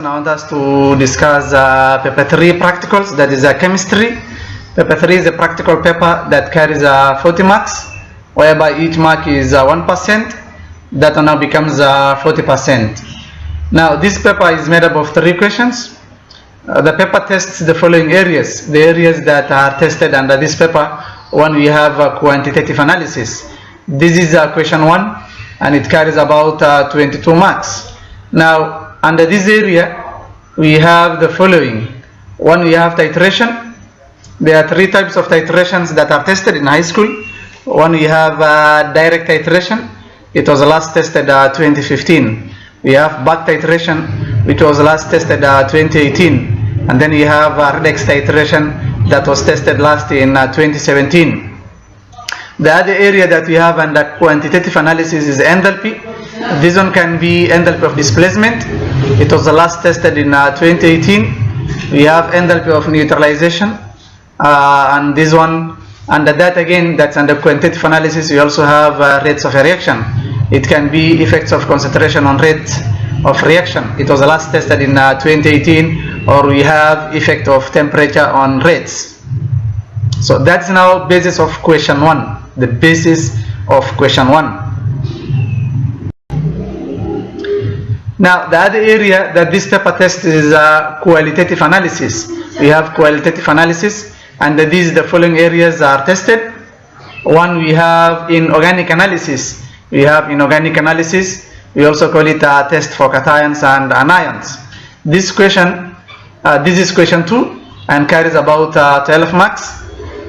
I want us to discuss paper 3 practicals, that is chemistry. Paper 3 is a practical paper that carries 40 marks, whereby each mark is 1%. That now becomes 40%. Now this paper is made up of 3 questions. The paper tests the following areas. The areas that are tested under this paper: one, we have quantitative analysis. This is question 1, and it carries about 22 marks. Now under this area we have the following. One, we have titration. There are 3 types of titrations that are tested in high school. One, we have direct titration. It was last tested 2015. We have back titration, which was last tested 2018. And then we have redox titration that was tested last in 2017. The other area that we have under quantitative analysis is enthalpy. This one can be enthalpy of displacement. It was the last tested in 2018. We have enthalpy of neutralization, and this one, under that again, that's under quantitative analysis. We also have rates of reaction. It can be effects of concentration on rates of reaction. It was the last tested in 2018. Or we have effect of temperature on rates. So that's now basis of question 1. The basis of question 1. Now the other area that this paper tests is qualitative analysis. We have qualitative analysis, and these the following areas are tested. One, we have inorganic analysis. We have inorganic analysis. We also call it a test for cations and anions. This question, this is question 2 and carries about 12 marks.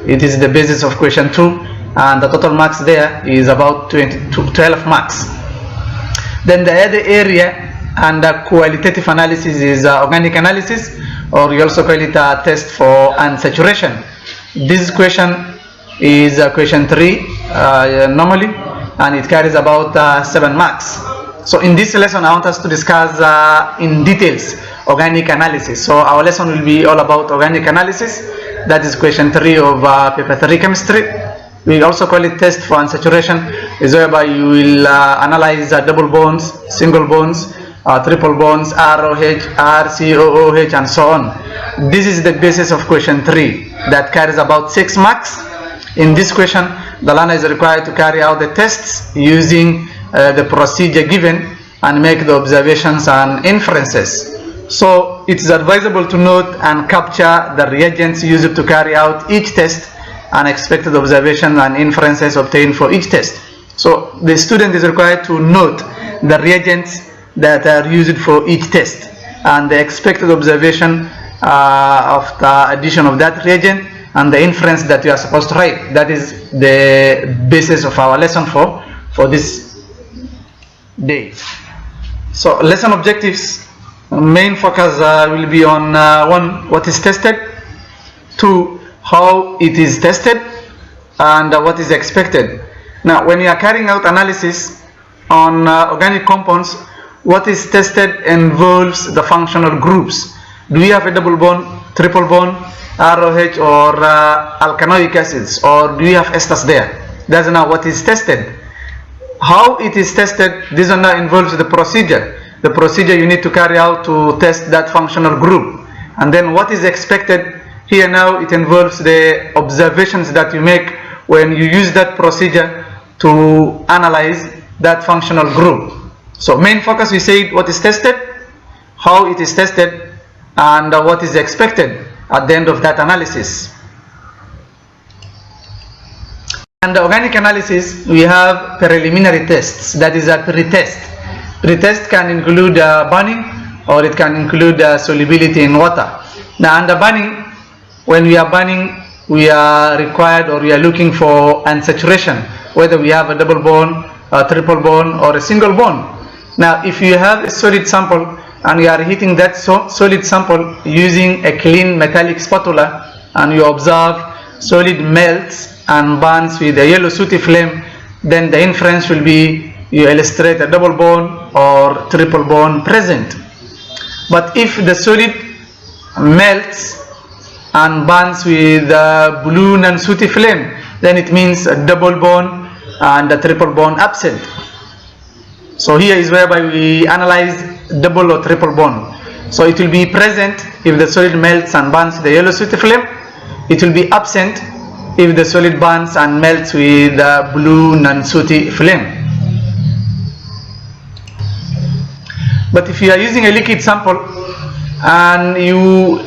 It is the basis of question 2, and the total marks there is about 12 marks. Then the other area under qualitative analysis is organic analysis, or we also call it a test for unsaturation. This question is question 3 normally, and it carries about 7 marks. So in this lesson I want us to discuss in details organic analysis. So our lesson will be all about organic analysis. That is question 3 of paper 3 chemistry. We also call it test for unsaturation, is whereby you will analyze double bonds, single bonds, triple bonds, ROH, RCOOH, and so on. This is the basis of question 3 that carries about 6 marks. In this question, the learner is required to carry out the tests using the procedure given and make the observations and inferences. So it is advisable to note and capture the reagents used to carry out each test and expected observations and inferences obtained for each test. So the student is required to note the reagents that are used for each test and the expected observation of the addition of that reagent and the inference that you are supposed to write. That is the basis of our lesson for this day. So lesson objectives, main focus will be on 1, what is tested, 2, how it is tested, and what is expected. Now when you are carrying out analysis on organic compounds, what is tested involves the functional groups. Do we have a double bond, triple bond, ROH, or alkanoic acids, or do we have esters there? That's now what is tested. How it is tested, this one now involves the procedure. The procedure you need to carry out to test that functional group. And then what is expected, here now it involves the observations that you make when you use that procedure to analyze that functional group. So main focus, we said what is tested, how it is tested, and what is expected at the end of that analysis. Under organic analysis, we have preliminary tests, that is a pretest. Pretest can include burning, or it can include solubility in water. Now under burning, when we are burning, we are required, or we are looking for unsaturation, whether we have a double bond, a triple bond, or a single bond. Now if you have a solid sample and you are heating that solid sample using a clean metallic spatula, and you observe solid melts and burns with a yellow sooty flame, then the inference will be you illustrate a double bond or triple bond present. But if the solid melts and burns with a blue non-sooty flame, then it means a double bond and a triple bond absent. So here is whereby we analyze double or triple bond. So it will be present if the solid melts and burns the yellow sooty flame. It will be absent if the solid burns and melts with the blue non-sooty flame. But if you are using a liquid sample and you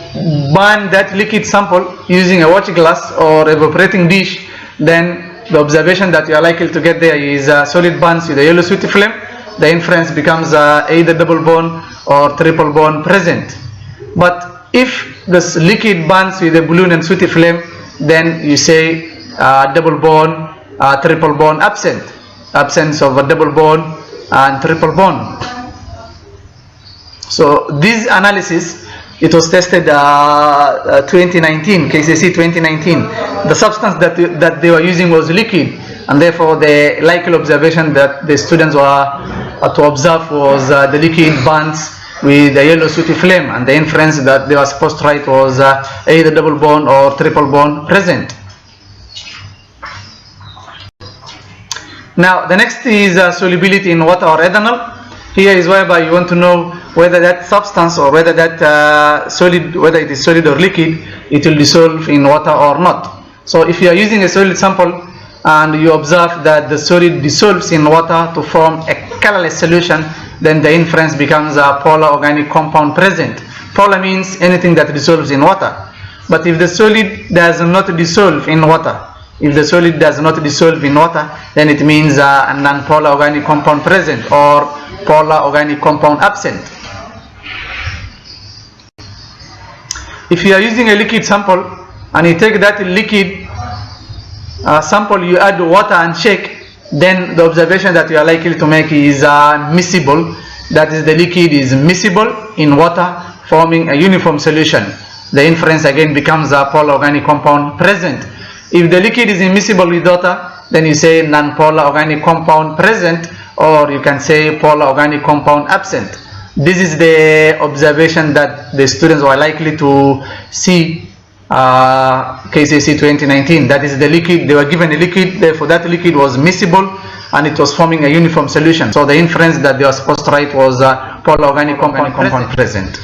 burn that liquid sample using a watch glass or evaporating dish, then the observation that you are likely to get there is solid burns with a yellow sooty flame. The inference becomes either double bond or triple bond present. But if this liquid burns with a blue and sooty flame, then you say double bond, triple bond absent. Absence of a double bond and triple bond. So this analysis, it was tested 2019, KCSE 2019. The substance that they were using was liquid, and therefore the likely observation that the students were to observe was the liquid burns with a yellow sooty flame, and the inference that they were supposed to write was either double bond or triple bond present. Now the next is solubility in water or ethanol. Here is whereby you want to know whether that substance or whether that solid, whether it is solid or liquid, it will dissolve in water or not. So if you are using a solid sample and you observe that the solid dissolves in water to form a colorless solution, then the inference becomes a polar organic compound present. Polar means anything that dissolves in water. But if the solid does not dissolve in water, then it means a non-polar organic compound present or polar organic compound absent. If you are using a liquid sample and you take that liquid sample, you add water and shake, then the observation that you are likely to make is miscible. That is, the liquid is miscible in water, forming a uniform solution. The inference again becomes a polar organic compound present. If the liquid is immiscible with water, then you say non-polar organic compound present, or you can say polar organic compound absent. This is the observation that the students were likely to see KCSE 2019. That is, the liquid, they were given a liquid, therefore that liquid was miscible and it was forming a uniform solution. So the inference that they were supposed to write was polar organic compound present.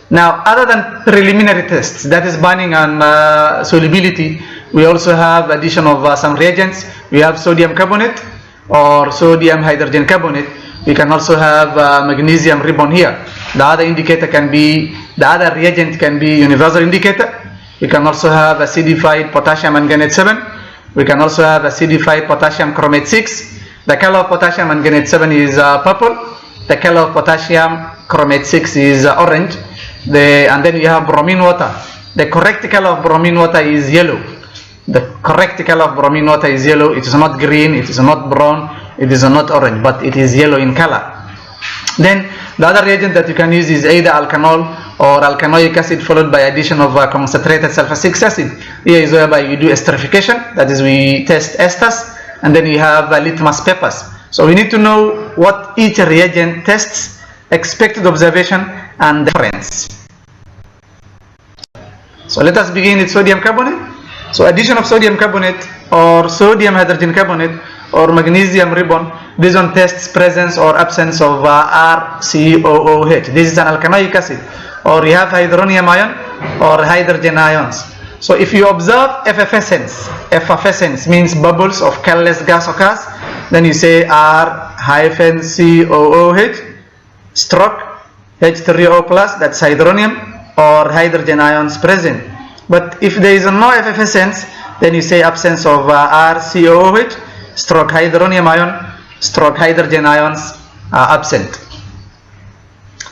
Now, other than preliminary tests, that is burning and solubility, we also have addition of some reagents. We have sodium carbonate or sodium hydrogen carbonate. We can also have magnesium ribbon here. The other indicator can be, the other reagent can be universal indicator. We can also have acidified potassium manganate 7. We can also have acidified potassium chromate 6. The color of potassium manganate 7 is purple. The color of potassium chromate 6 is orange. And then you have bromine water. The correct color of bromine water is yellow. The correct color of bromine water is yellow. It is not green, it is not brown, it is not orange, but it is yellow in color. Then the other reagent that you can use is either alkanol or alkanoic acid followed by addition of concentrated sulfuric acid. Here is whereby you do esterification, that is, we test esters, and then you have litmus papers. So we need to know what each reagent tests, expected observation, and the difference. So let us begin with sodium carbonate. So addition of sodium carbonate or sodium hydrogen carbonate or magnesium ribbon, this one tests presence or absence of RCOOH. This is an alkanoic acid. Or you have hydronium ion or hydrogen ions. So if you observe effervescence means bubbles of colorless gas occurs, then you say R-COOH stroke H3O plus, that's hydronium, or hydrogen ions present. But if there is no effervescence, then you say absence of RCOOH stroke hydronium ion stroke hydrogen ions absent.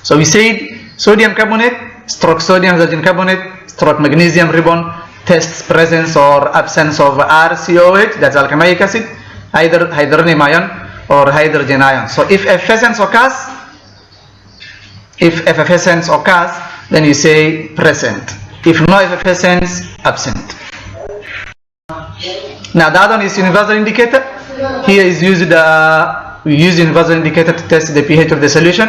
So we said sodium carbonate stroke sodium hydrogen carbonate stroke magnesium ribbon tests presence or absence of RCOOH, that's alkanoic acid, either hydronium ion or hydrogen ion. So if effervescence occurs, then you say present. If no effervescence, absent. Now the other one is universal indicator. Here is used, we use universal indicator to test the pH of the solution.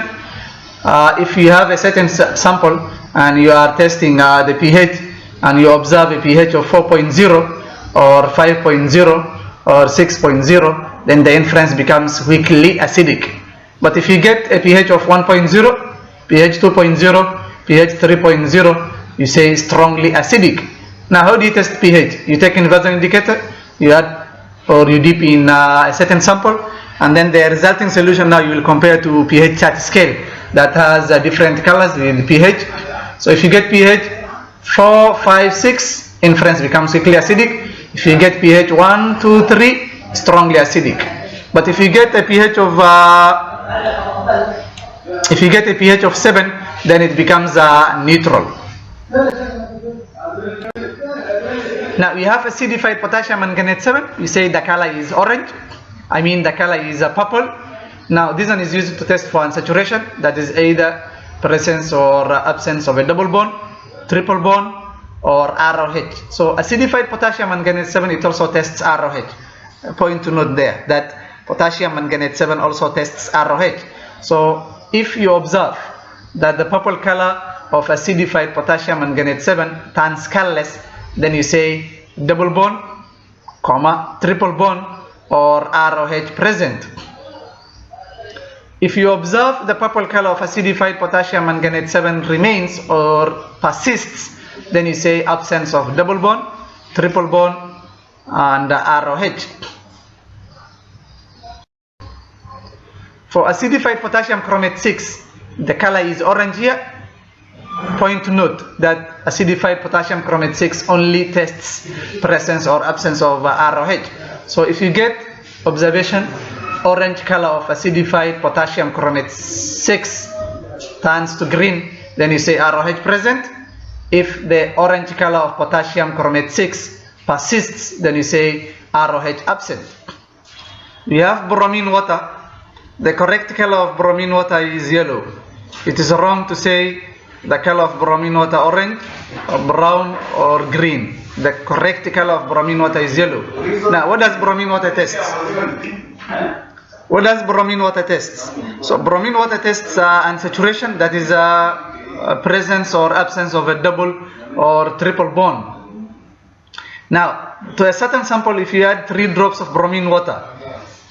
If you have a certain sample and you are testing the pH and you observe a pH of 4.0 or 5.0 or 6.0, then the inference becomes weakly acidic. But if you get a pH of 1.0, pH 2.0, pH 3.0, you say strongly acidic. Now how do you test pH? You take inversion indicator, you add or you dip in a certain sample, and then the resulting solution now you will compare to pH chart scale that has different colors with pH. So if you get pH 4, 5, 6, inference becomes quickly acidic. If you get pH 1, 2, 3, strongly acidic. But if you get a pH of 7, then it becomes neutral. Now we have acidified potassium manganate 7. We say the color is orange. The color is purple. Now this one is used to test for unsaturation, that is either presence or absence of a double bond, triple bond, or ROH. So acidified potassium manganate 7, it also tests ROH. A point to note there that potassium manganate 7 also tests ROH. So if you observe that the purple color of acidified potassium manganate 7 turns colorless, then you say double bond, triple bond, or ROH present. If you observe the purple color of acidified potassium manganate 7 remains or persists, then you say absence of double bond, triple bond, and ROH. For acidified potassium chromate 6, the color is orange here. Point to note that acidified potassium chromate 6 only tests presence or absence of ROH. So if you get observation, orange color of acidified potassium chromate 6 turns to green, then you say ROH present. If the orange color of potassium chromate 6 persists, then you say ROH absent. We have bromine water. The correct color of bromine water is yellow. It is wrong to say the color of bromine water orange, or brown, or green. The correct color of bromine water is yellow. Now, what does bromine water test? What does bromine water test? So bromine water tests unsaturation, that is presence or absence of a double or triple bond. Now, to a certain sample, if you add 3 drops of bromine water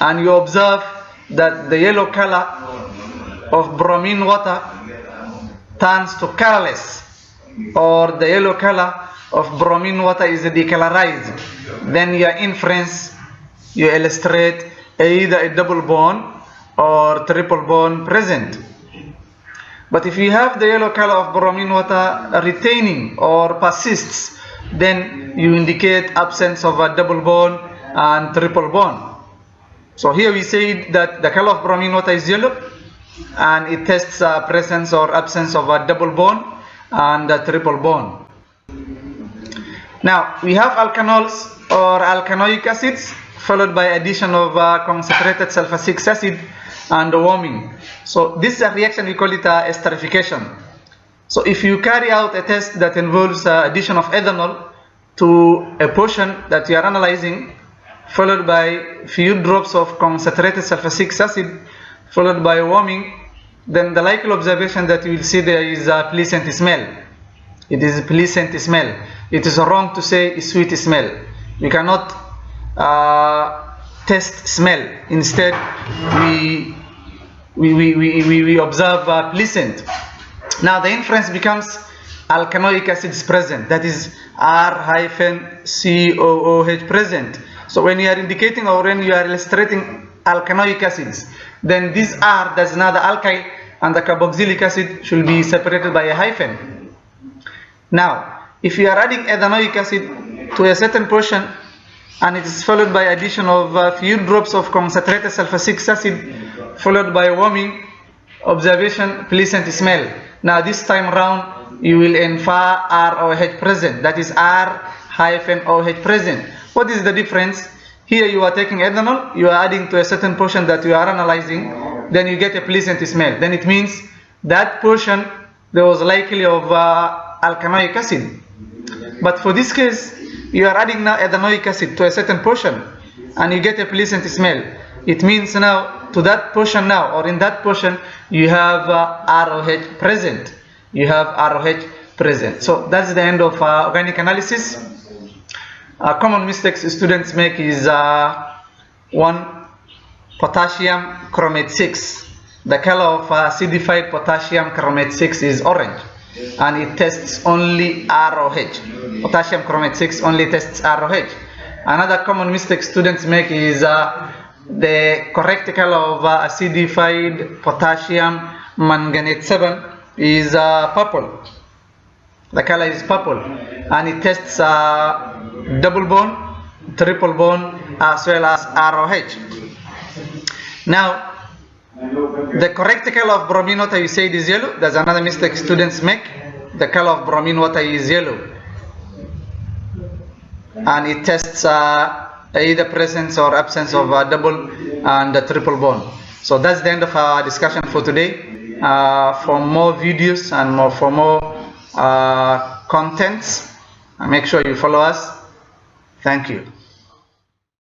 and you observe that the yellow color of bromine water turns to colorless, or the yellow color of bromine water is decolorized, then your inference, you illustrate either a double bond or triple bond present. But if you have the yellow color of bromine water retaining or persists, then you indicate absence of a double bond and triple bond. So here we say that the color of bromine water is yellow, and it tests presence or absence of a double bond and a triple bond. Now we have alkanols or alkanoic acids followed by addition of concentrated sulfur-6 acid and warming. So this is a reaction, we call it esterification. So if you carry out a test that involves addition of ethanol to a portion that you are analyzing, followed by few drops of concentrated sulfur-6 acid, followed by warming, then the likely observation that you will see there is a pleasant smell. It is a pleasant smell. It is wrong to say sweet smell. We cannot test smell. Instead, we observe pleasant. Now the inference becomes alkanoic acids present. That is R-COOH present. So when you are indicating or when you are illustrating alkanoic acids, then this R, that's another alkyl, and the carboxylic acid should be separated by a hyphen. Now, if you are adding ethanoic acid to a certain portion and it is followed by addition of a few drops of concentrated sulfur-6 acid followed by warming, observation pleasant smell. Now this time round you will infer ROH present, that is R-OH present. What is the difference? Here you are taking ethanol, you are adding to a certain portion that you are analyzing, then you get a pleasant smell. Then it means that portion there was likely of alkanoic acid. But for this case, you are adding now ethanoic acid to a certain portion and you get a pleasant smell. It means now to that portion now, or in that portion, you have ROH present. You have ROH present. So that's the end of organic analysis. Common mistakes students make is 1. Potassium chromate 6. The color of acidified potassium chromate 6 is orange, and it tests only ROH. Potassium chromate 6 only tests ROH. Another common mistake students make is the correct color of acidified potassium manganate 7 is purple. The color is purple, and it tests double bond, triple bond, as well as ROH. Now, the correct color of bromine water, you said, is yellow. That's another mistake students make. The color of bromine water is yellow, and it tests either presence or absence of double and triple bond. So that's the end of our discussion for today. For more videos and for more contents, make sure you follow us. Thank you.